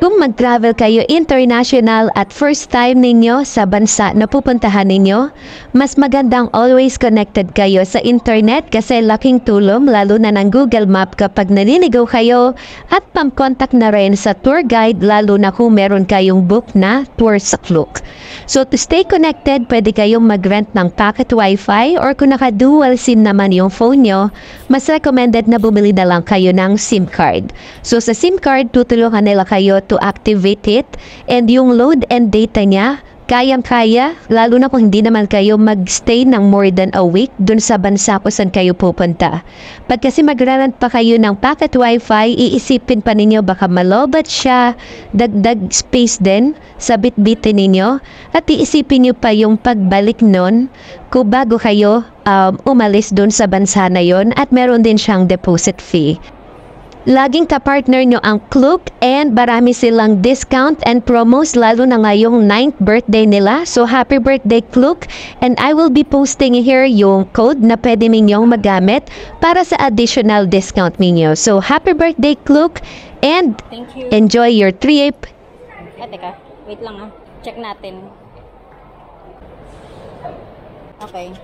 Kung mag-travel kayo international at first time ninyo sa bansa na pupuntahan ninyo, mas magandang always connected kayo sa internet kasi laking tulong lalo na ng Google Map kapag naliligaw kayo at pam-contact na rin sa tour guide lalo na kung meron kayong book na tour sa Klook. So to stay connected, pwede kayong mag-rent ng pocket wifi or kung naka-dual SIM naman yung phone nyo, mas recommended na bumili na lang kayo ng SIM card. So sa SIM card, tutulungan nila kayo to activate it and yung load and data niya, kayang-kaya, lalo na kung hindi naman kayo mag-stay ng more than a week dun sa bansa kung saan kayo pupunta. Pag kasi mag-rent pa kayo ng pocket wifi, iisipin pa ninyo baka malobat siya, dagdag space din sa bit-bitin ninyo, at iisipin nyo pa yung pagbalik nun kung bago kayo umalis dun sa bansa na yon at meron din siyang deposit fee. Laging ka-partner nyo ang Klook and marami silang discount and promos lalo na ngayong 9th birthday nila. So happy birthday Klook, and I will be posting here yung code na pwede ninyong magamit para sa additional discount ninyo. So happy birthday Klook and Thank you. enjoy your trip. Teka, wait lang ah. Check natin. Okay.